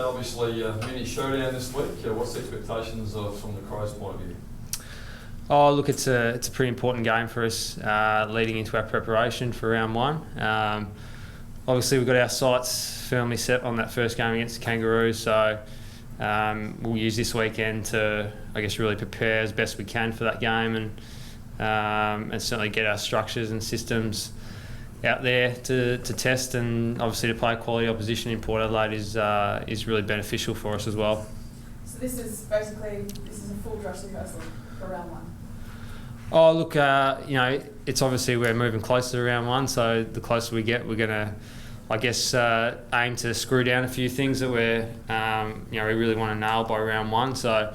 obviously mini showdown this week. What's the expectations from the Crows' point of view? Oh, look, it's a pretty important game for us leading into our preparation for round one. Obviously, we've got our sights firmly set on that first game against the Kangaroos, so we'll use this weekend to, I guess, really prepare as best we can for that game and certainly get our structures and systems out there to test, and obviously to play quality opposition in Port Adelaide is really beneficial for us as well. So this is a full dress rehearsal for round one? Oh, look, it's obviously we're moving closer to round one, so the closer we get, we're going to, I guess, aim to screw down a few things that we really want to nail by round one. So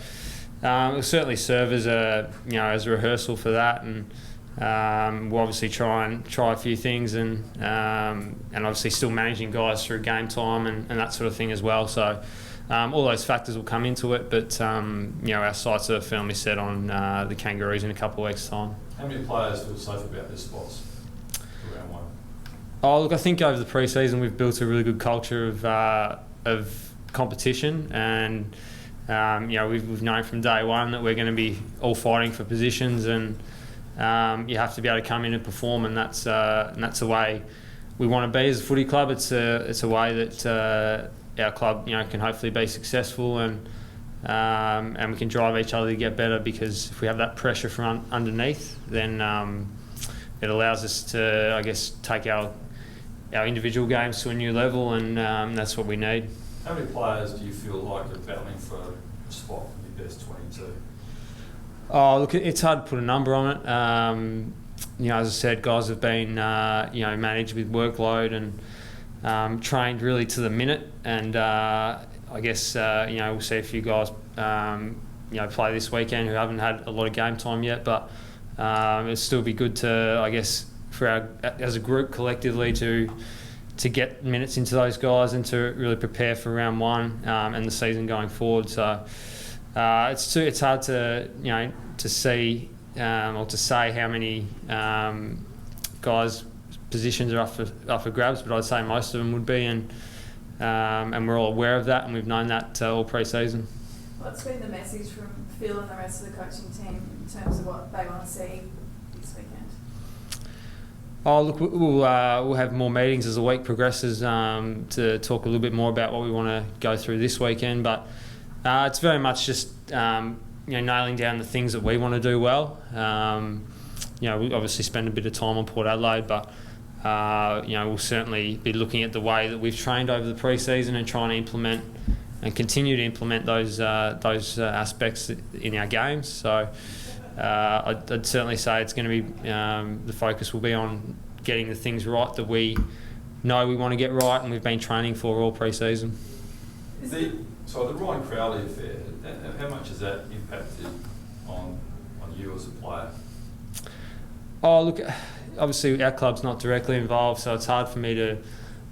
it'll certainly serve as a rehearsal for that, and we'll obviously try a few things, and obviously still managing guys through game time and that sort of thing as well. So all those factors will come into it, but our sights are firmly set on the Kangaroos in a couple of weeks' time. How many players feel safe about their spots for round one? Oh, look, I think over the pre-season we've built a really good culture of competition, and we've known from day one that we're going to be all fighting for positions, and you have to be able to come in and perform, and that's the way we want to be as a footy club. It's a way that our club can hopefully be successful, and we can drive each other to get better, because if we have that pressure from underneath, then it allows us to, I guess, take our individual games to a new level, and that's what we need. How many players do you feel like are battling for a spot in the best 22? Oh, look, it's hard to put a number on it. As I said, guys have been managed with workload and trained really to the minute, and I guess we'll see a few guys play this weekend who haven't had a lot of game time yet, but it'll still be good to, I guess, for as a group collectively to get minutes into those guys and to really prepare for round one and the season going forward. So it's hard to to see or to say how many guys' positions are up for grabs, but I'd say most of them would be, and we're all aware of that, and we've known that all pre-season. What's been the message from Phil and the rest of the coaching team in terms of what they want to see this weekend? Oh, look, we'll have more meetings as the week progresses to talk a little bit more about what we want to go through this weekend, but it's very much just nailing down the things that we want to do well. We obviously spend a bit of time on Port Adelaide, but we'll certainly be looking at the way that we've trained over the pre-season and trying to implement and continue to implement those aspects in our games. So I'd certainly say it's going to be the focus will be on getting the things right that we know we want to get right, and we've been training for all pre-season. The Ryan Crowley affair, how much has that impacted on you as a player? Oh, look, obviously our club's not directly involved, so it's hard for me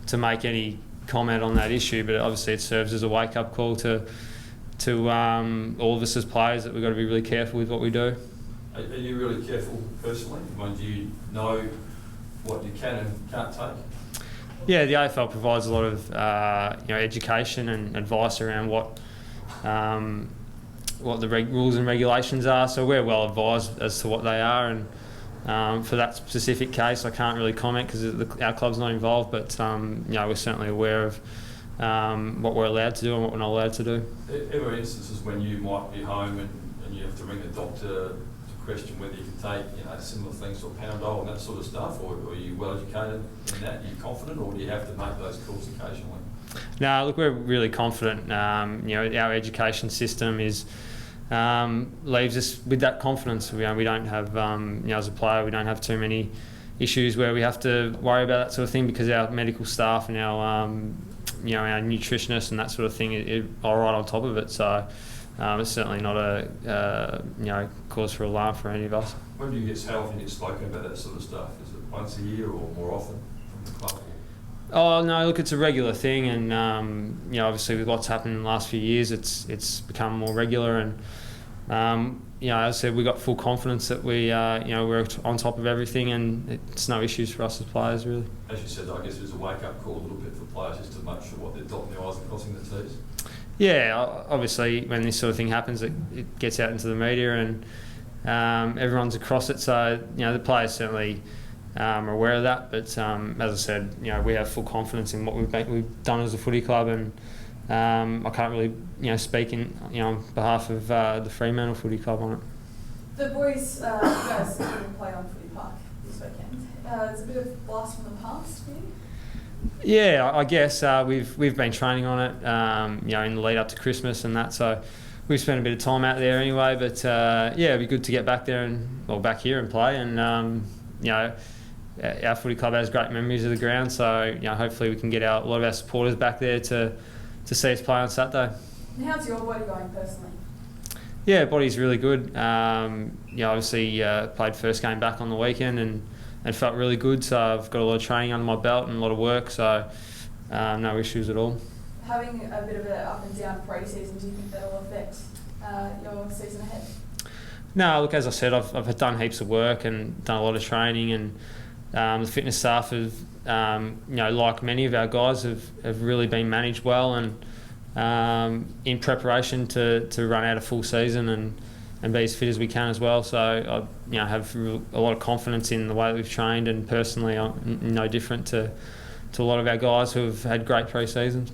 to make any comment on that issue, but obviously it serves as a wake-up call to all of us as players that we've got to be really careful with what we do. Are you really careful personally? Do you know what you can and can't take? Yeah, the AFL provides a lot of education and advice around what the rules and regulations are, so we're well advised as to what they are, and for that specific case I can't really comment because our club's not involved, but we're certainly aware of what we're allowed to do and what we're not allowed to do. Ever instances when you might be home and you have to ring the doctor to question whether you can take similar things to a Panadol and that sort of stuff, or are you well educated in that? Are you confident, or do you have to make those calls occasionally? No, look, we're really confident. Our education system is leaves us with that confidence. We don't have, as a player, we don't have too many issues where we have to worry about that sort of thing, because our medical staff and our our nutritionists and that sort of thing are right on top of it. So it's certainly not a cause for alarm for any of us. When do you get how often you get spoken about that sort of stuff? Is it once a year or more often from the club? Oh no, look, it's a regular thing, and obviously with what's happened in the last few years, it's become more regular, and as I said, we got full confidence that we're on top of everything, and it's no issues for us as players really. As you said, I guess it was a wake-up call a little bit for players just to make sure what they're dotting the I's and crossing the T's. Yeah, obviously when this sort of thing happens, it gets out into the media and everyone's across it. So the players certainly are aware of that. But as I said, we have full confidence in what we've done as a footy club, and I can't really speak on behalf of the Fremantle Footy Club on it. The boys, you guys didn't play on Footy Park this weekend. It's a bit of blast from the past for you. Yeah, I guess we've been training on it, in the lead up to Christmas and that. So we've spent a bit of time out there anyway. But it'd be good to get back there back here and play. And our footy club has great memories of the ground. So hopefully we can get a lot of our supporters back there to see us play on Saturday. And how's your body going personally? Yeah, body's really good. Obviously played first game back on the weekend and felt really good. So I've got a lot of training under my belt and a lot of work. So no issues at all. Having a bit of an up and down pre-season, do you think that will affect your season ahead? No, look, as I said, I've done heaps of work and done a lot of training, and the fitness staff have, like many of our guys, have really been managed well and in preparation to run out a full season and be as fit as we can as well. So I have a lot of confidence in the way that we've trained, and personally I'm no different to a lot of our guys who have had great pre-seasons.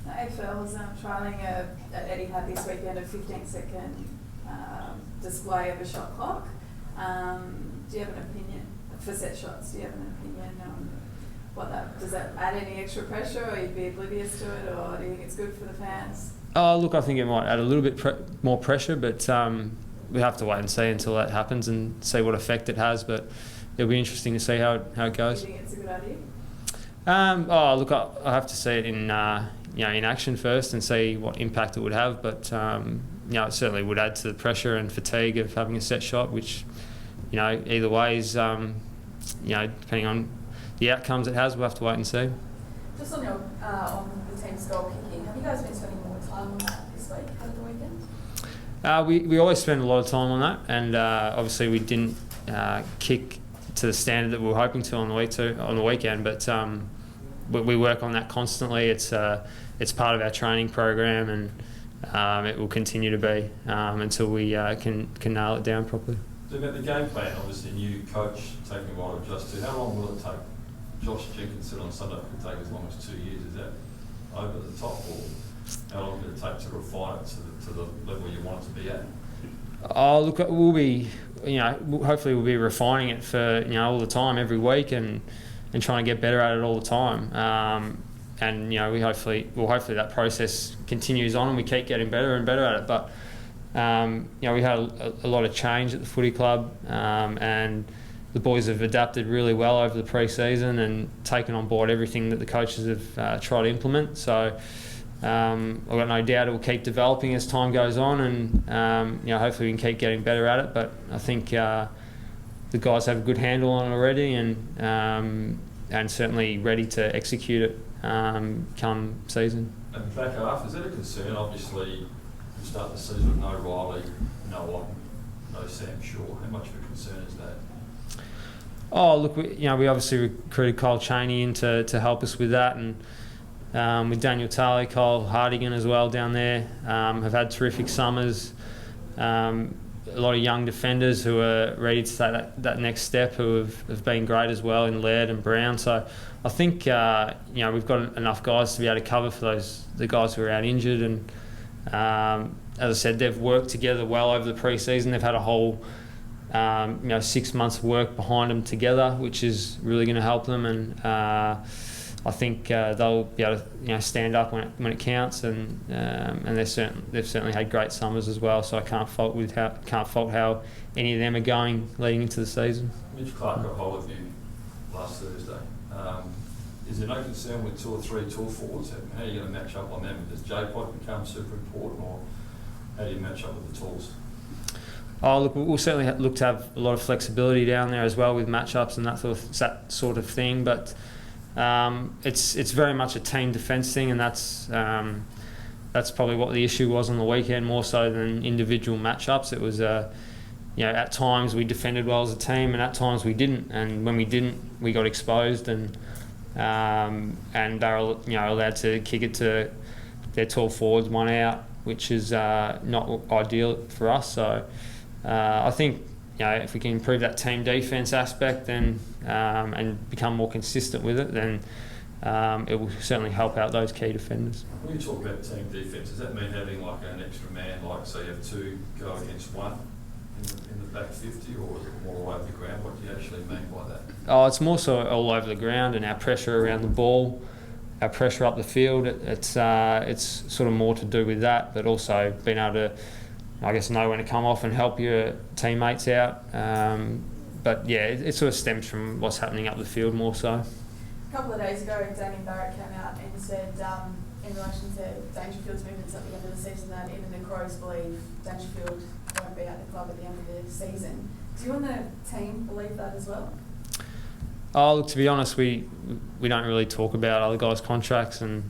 AFL was trialling at Etihad this weekend a 15-second display of a shot clock. Do you have an opinion for set shots? Do you have an opinion on does that add any extra pressure, or you'd be oblivious to it, or do you think it's good for the fans? Look, I think it might add a little bit more pressure, but we have to wait and see until that happens and see what effect it has. But it'll be interesting to see how it goes. Do you think it's a good idea? Look, I have to see it in action first and see what impact it would have. But it certainly would add to the pressure and fatigue of having a set shot, which either way is depending on the outcomes it has, we'll have to wait and see. Just on the team's goal kicking, have you guys been spending more time on that this week over the weekend? We always spend a lot of time on that, and obviously we didn't kick to the standard that we were hoping to on the weekend, but we work on that constantly. It's part of our training program, and it will continue to be until we can nail it down properly. So about the game plan, obviously new coach taking a while to adjust to. How long will it take? Josh Jenkins said on Sunday it could take as long as 2 years. Is that over the top, or how long did it take to refine it to the level you want it to be at? Look, we'll be, hopefully we'll be refining it for all the time, every week, and trying to get better at it all the time. And hopefully that process continues on and we keep getting better and better at it. But we had a lot of change at the footy club, and the boys have adapted really well over the pre-season and taken on board everything that the coaches have tried to implement. So I've got no doubt it will keep developing as time goes on, and hopefully we can keep getting better at it. But I think the guys have a good handle on it already, and certainly ready to execute it come season. And back half, is that a concern? Obviously, you start the season with no Riley, no Otten, no Sam Shaw. How much of a concern is that? Oh, look, we obviously recruited Kyle Chaney in to help us with that, and with Daniel Tarley, Kyle Hardigan as well down there, have had terrific summers. A lot of young defenders who are ready to take that next step, who have been great as well in Laird and Brown. So I think we've got enough guys to be able to cover for the guys who are out injured. And as I said, they've worked together well over the pre-season. They've had a whole 6 months of work behind them together, which is really going to help them. And I think they'll be able to stand up when it counts, and they've certainly had great summers as well. So I can't fault how any of them are going leading into the season. Mitch Clark got hold of you last Thursday. Is there no concern with 2 or 3 tall forwards? How are you going to match up on them? Does J-Pod become super important, or how do you match up with the talls? Oh, look, we'll certainly look to have a lot of flexibility down there as well with matchups and that sort of thing. But it's very much a team defence thing, and that's probably what the issue was on the weekend, more so than individual matchups. It was at times we defended well as a team, and at times we didn't. And when we didn't, we got exposed, and they were allowed to kick it to their tall forwards, one out, which is not ideal for us. So I think if we can improve that team defence aspect then and become more consistent with it, then it will certainly help out those key defenders. When you talk about team defence, does that mean having like an extra man, like say you have two go against one in the back 50, or is it more all over the ground? What do you actually mean by that? Oh, it's more so all over the ground, and our pressure around the ball, our pressure up the field. It's sort of more to do with that, but also being able to, I guess, know when to come off and help your teammates out. But yeah, it sort of stems from what's happening up the field more so. A couple of days ago, Damien Barrett came out and said, in relation to Dangerfield's movements at the end of the season, that even the Crows believe Dangerfield won't be at the club at the end of the season. Do you and the team believe that as well? Oh, look, to be honest, we don't really talk about other guys' contracts, and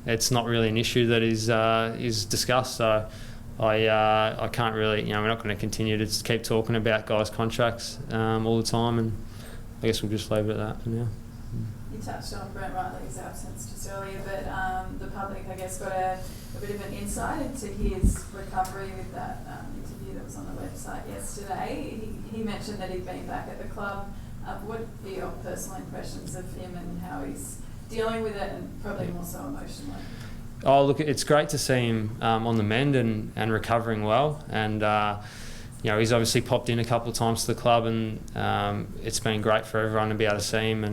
it's not really an issue that is discussed. So I can't really, we're not going to continue to keep talking about guys' contracts all the time, and I guess we'll just leave it at that for now. You touched on Brent Riley's absence just earlier, but the public, I guess, got a bit of an insight into his recovery with that interview that was on the website yesterday. He mentioned that he'd been back at the club. What are your personal impressions of him and how he's dealing with it, and probably more so emotionally? Oh, look, it's great to see him on the mend and recovering well, and he's obviously popped in a couple of times to the club, and it's been great for everyone to be able to see him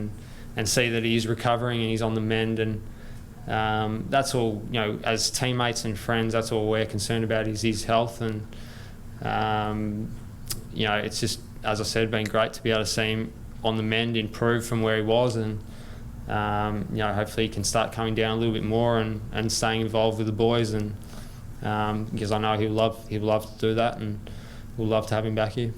and see that he's recovering and he's on the mend, and that's all, as teammates and friends, that's all we're concerned about is his health, and it's just, as I said, been great to be able to see him on the mend, improve from where he was, and hopefully he can start coming down a little bit more and staying involved with the boys, and because I know he'll love to do that, and we'll love to have him back here.